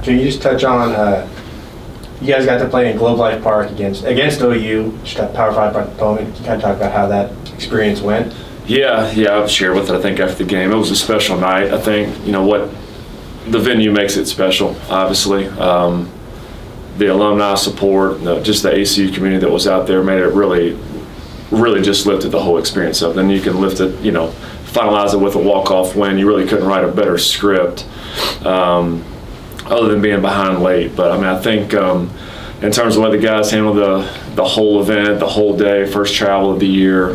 can you just touch on, you guys got to play in Globe Life Park against OU, just a Power 5 opponent. Can you kind of talk about how that experience went? Yeah, I've shared with it, I think, after the game. It was a special night. I think, what the venue makes it special, obviously. The alumni support, just the ACU community that was out there made it really just lifted the whole experience up. Then you can lift it, finalize it with a walk-off win. You really couldn't write a better script other than being behind late. But, I think in terms of the way the guys handled the whole event, the whole day, first travel of the year,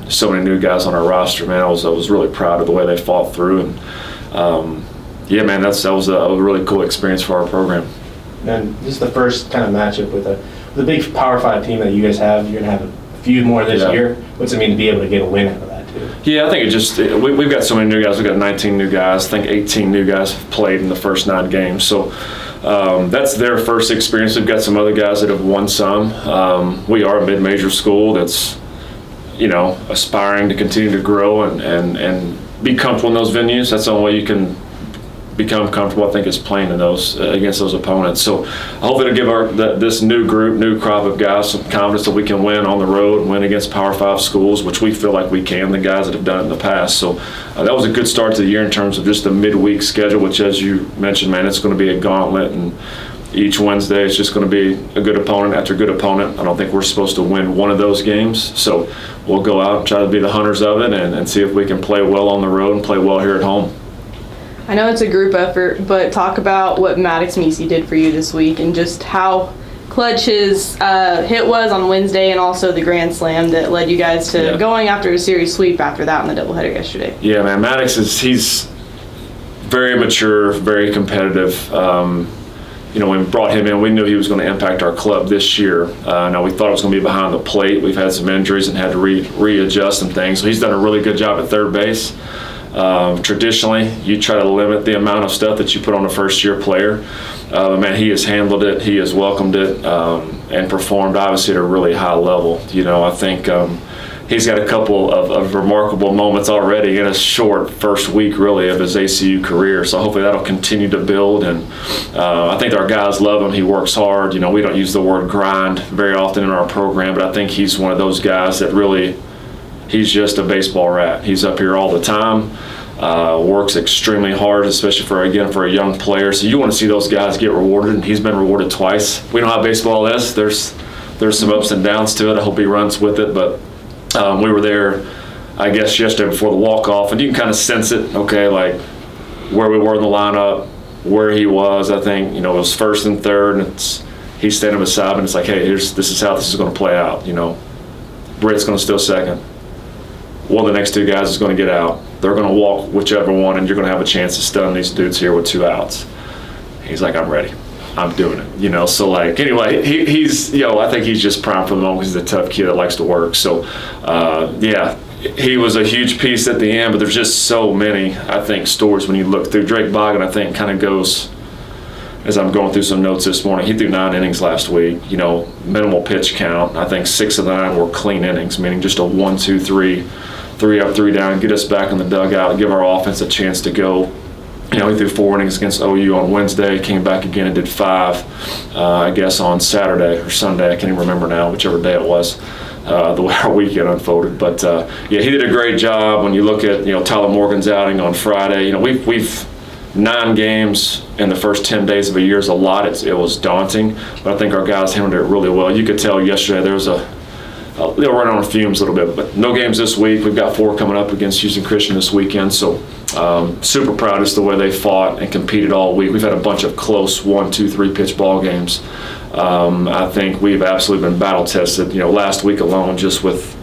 so many new guys on our roster, man, I was really proud of the way they fought through. And, that was a really cool experience for our program. And this is the first kind of matchup with a big Power 5 team that you guys have. You're going to have a few more this year. What's it mean to be able to get a win out of that, too? Yeah, I think we've got so many new guys. We've got 19 new guys. I think 18 new guys have played in the first 9 games. So that's their first experience. We've got some other guys that have won some. We are a mid-major school that's, aspiring to continue to grow and be comfortable in those venues. That's the only way you can become comfortable, I think, is playing in those against those opponents. So I hope it'll give this new group, new crop of guys some confidence that we can win on the road, win against Power 5 schools, which we feel like we can, the guys that have done it in the past. So that was a good start to the year in terms of just the midweek schedule, which, as you mentioned, man, it's going to be a gauntlet, and each Wednesday it's just going to be a good opponent after good opponent. I don't think we're supposed to win one of those games, so we'll go out and try to be the hunters of it and see if we can play well on the road and play well here at home. I know it's a group effort, but talk about what Maddox Meese did for you this week and just how clutch his hit was on Wednesday, and also the grand slam that led you guys to going after a series sweep after that in the doubleheader yesterday. Yeah, man, Maddox he's very mature, very competitive. When we brought him in, we knew he was going to impact our club this year. Now, we thought it was going to be behind the plate. We've had some injuries and had to readjust some things. So he's done a really good job at third base. Traditionally, you try to limit the amount of stuff that you put on a first-year player. Man, he has handled it. He has welcomed it and performed, obviously, at a really high level. I think he's got a couple of remarkable moments already in a short first week, really, of his ACU career. So hopefully that'll continue to build. And I think our guys love him. He works hard. We don't use the word grind very often in our program, but I think he's one of those guys that really – he's just a baseball rat. He's up here all the time, works extremely hard, especially for a young player. So you want to see those guys get rewarded, and he's been rewarded twice. We know how baseball is. There's some ups and downs to it. I hope he runs with it. But we were there, I guess, yesterday before the walk-off, and you can kind of sense it, okay, like where we were in the lineup, where he was. I think, it was first and third, and he's standing beside him, and it's like, hey, this is how this is going to play out. Britt's going to steal second. One of the next 2 guys is going to get out. They're going to walk whichever one, and you're going to have a chance to stun these dudes here with 2 outs. He's like, I'm ready. I'm doing it. So, anyway, he's, I think he's just primed for the moment. He's a tough kid that likes to work. So, he was a huge piece at the end, but there's just so many, I think, stories when you look through. Drake Boggin, I think, kind of goes, as I'm going through some notes this morning, he threw 9 innings last week, minimal pitch count. I think 6 of the 9 were clean innings, meaning just a 1, 2, 3 up, 3 down, get us back in the dugout, give our offense a chance to go. He threw 4 innings against OU on Wednesday, came back again and did 5, I guess, on Saturday or Sunday. I can't even remember now, whichever day it was, the way our weekend unfolded. But, he did a great job. When you look at, Tyler Morgan's outing on Friday, we've 9 games in the first 10 days of a year is a lot. It was daunting, but I think our guys handled it really well. You could tell yesterday there was they were running on fumes a little bit, but no games this week. We've got 4 coming up against Houston Christian this weekend, so super proud of the way they fought and competed all week. We've had a bunch of close 1, 2, 3 pitch ball games. I think we've absolutely been battle tested. Last week alone, just with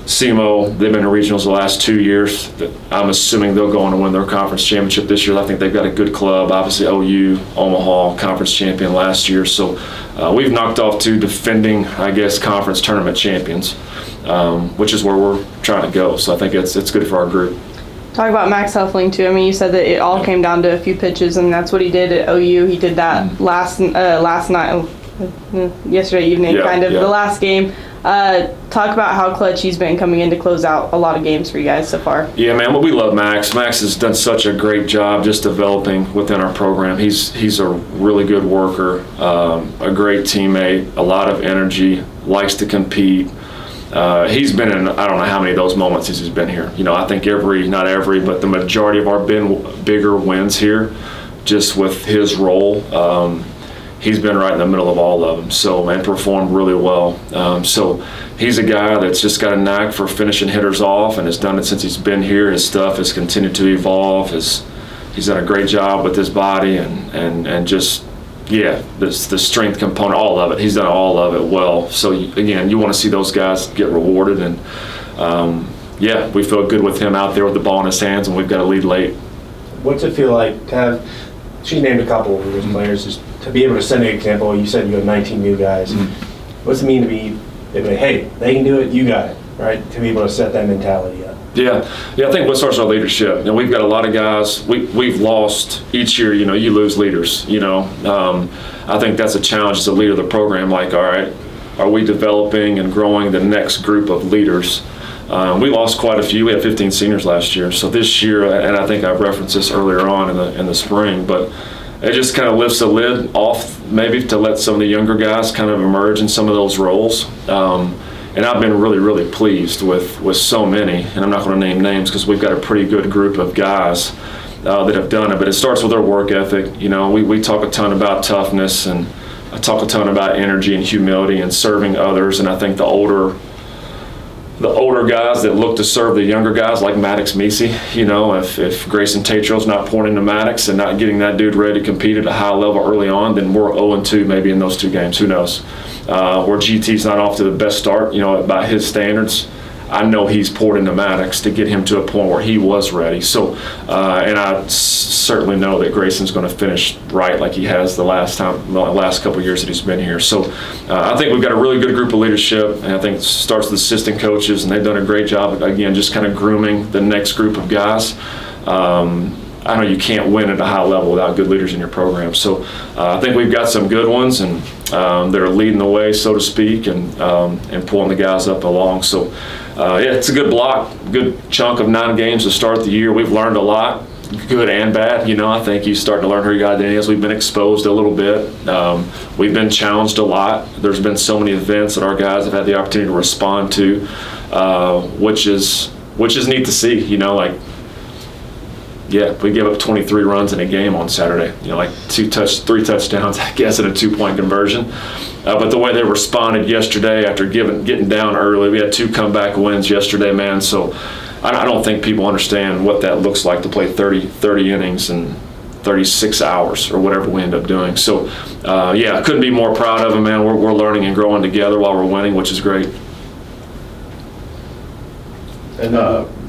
SEMO, they've been in regionals the last 2 years. I'm assuming they'll go on to win their conference championship this year. I think they've got a good club. Obviously, OU, Omaha, conference champion last year. So we've knocked off 2 defending, I guess, conference tournament champions, which is where we're trying to go. So I think it's good for our group. Talk about Max Huffling, too. You said that it all came down to a few pitches, and that's what he did at OU. He did that last night, yesterday evening, the last game. Talk about how clutch he's been coming in to close out a lot of games for you guys so far. Yeah, man, well, we love Max. Max has done such a great job just developing within our program. He's a really good worker, a great teammate, a lot of energy, likes to compete. He's been in, I don't know how many of those moments since he's been here. I think not every, but the majority of our bigger wins here, just with his role, he's been right in the middle of all of them. So, and performed really well. So he's a guy that's just got a knack for finishing hitters off and has done it since he's been here. His stuff has continued to evolve. He's done a great job with his body and just, yeah, the strength component, all of it. He's done all of it well. So, again, you want to see those guys get rewarded. And, yeah, we feel good with him out there with the ball in his hands, and we've got a lead late. What's it feel like to have, she named a couple of those players, just to be able to set an example? You said you have 19 new guys. What's it mean to be, hey, they can do it, you got it, right? To be able to set that mentality up. Yeah, I think what starts our leadership. We've got a lot of guys. We've lost each year. You lose leaders. I think that's a challenge as a leader of the program. Like, all right, are we developing and growing the next group of leaders? We lost quite a few. We had 15 seniors last year. So this year, and I think I've referenced this earlier on in the spring, but it just kind of lifts the lid off maybe to let some of the younger guys kind of emerge in some of those roles. And I've been really, really pleased with so many, and I'm not going to name names because we've got a pretty good group of guys that have done it, but it starts with their work ethic. We talk a ton about toughness, and I talk a ton about energy and humility and serving others, and I think the older guys that look to serve the younger guys like Maddox Meesey, if Grayson Tatro's not pouring into Maddox and not getting that dude ready to compete at a high level early on, then we're 0-2 maybe in those two games. Who knows? Where GT's not off to the best start, by his standards, I know he's poured into Maddox to get him to a point where he was ready. So, and I certainly know that Grayson's going to finish right like he has the last couple of years that he's been here. So, I think we've got a really good group of leadership, and I think it starts with assistant coaches, and they've done a great job, again, just kind of grooming the next group of guys. I know you can't win at a high level without good leaders in your program. So I think we've got some good ones, and they're leading the way, so to speak, and pulling the guys up along. So, yeah, it's a good block, good chunk of 9 games to start the year. We've learned a lot, good and bad. I think you start to learn who your guy is. We've been exposed a little bit. We've been challenged a lot. There's been so many events that our guys have had the opportunity to respond to, which is neat to see. Yeah, we gave up 23 runs in a game on Saturday. 3 touchdowns, I guess, and a 2-point conversion. But the way they responded yesterday after getting down early, we had 2 comeback wins yesterday, man. So I don't think people understand what that looks like to play 30 innings in 36 hours or whatever we end up doing. So, yeah, I couldn't be more proud of them, man. We're learning and growing together while we're winning, which is great. And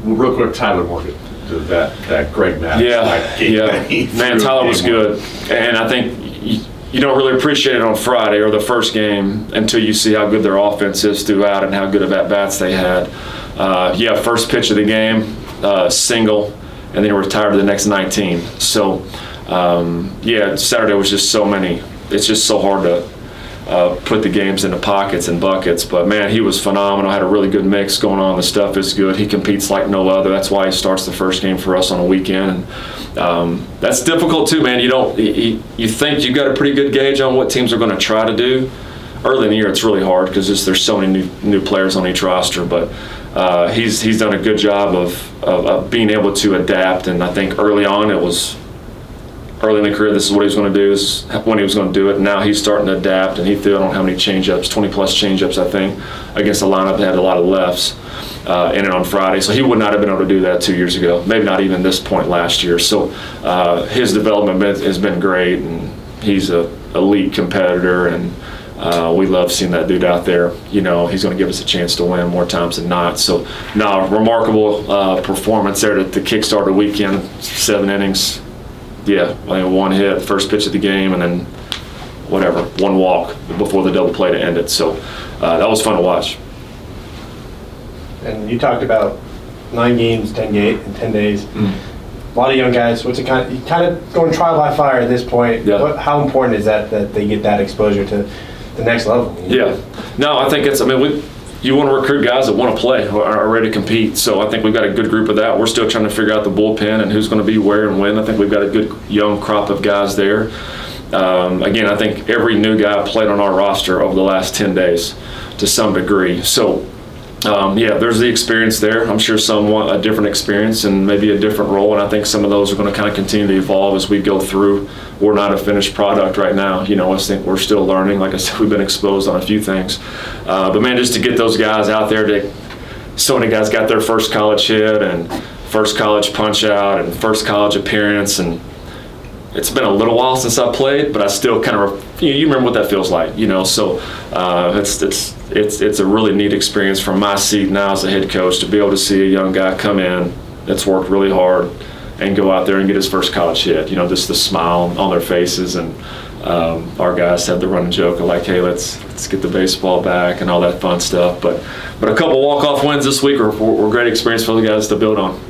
real quick, Tyler Morgan. That great match. Yeah. Man, Tyler was good. And I think you don't really appreciate it on Friday or the first game until you see how good their offense is throughout and how good of at-bats they had. First pitch of the game, single, and then he retired to the next 19. So, Saturday was just so many. It's just so hard to put the games into pockets and buckets, but man, he was phenomenal. Had a really good mix going on. The stuff is good. He competes like no other. That's why he starts the first game for us on a weekend. And that's difficult too, man. You think you've got a pretty good gauge on what teams are going to try to do. Early in the year, it's really hard because there's so many new players on each roster. But he's done a good job of being able to adapt. And I think early on it was. Early in the career, this is what he was going to do, this is when he was going to do it. Now he's starting to adapt, and he threw, I don't know how many change-ups, 20-plus change-ups, I think, against a lineup that had a lot of lefts in it on Friday. So he would not have been able to do that 2 years ago, maybe not even this point last year. So his development has been great, and he's an elite competitor, and we love seeing that dude out there. He's going to give us a chance to win more times than not. So, remarkable performance there to kickstart a weekend, 7 innings. Yeah, 1 hit, first pitch of the game, and then 1 walk before the double play to end it. So that was fun to watch. And you talked about 9 games, 10 days. A lot of young guys. What's it you kind of going trial by fire at this point? Yeah. How important is that they get that exposure to the next level? Yeah. No, I think it's. you want to recruit guys that want to play, are ready to compete. So I think we've got a good group of that. We're still trying to figure out the bullpen and who's going to be where and when. I think we've got a good young crop of guys there. Again, I think every new guy played on our roster over the last 10 days to some degree. So, yeah, there's the experience there. I'm sure some want a different experience and maybe a different role, and I think some of those are going to kind of continue to evolve as we go through. We're not a finished product right now. I think we're still learning. Like I said, we've been exposed on a few things. But, man, just to get those guys out there, so many guys got their first college hit and first college punch out and first college appearance, and it's been a little while since I played, but I still kind of, you remember what that feels like, So it's a really neat experience from my seat now as a head coach to be able to see a young guy come in that's worked really hard and go out there and get his first college hit. Just the smile on their faces, and our guys have the running joke of like, hey, let's get the baseball back and all that fun stuff. But a couple walk-off wins this week were great experience for the guys to build on.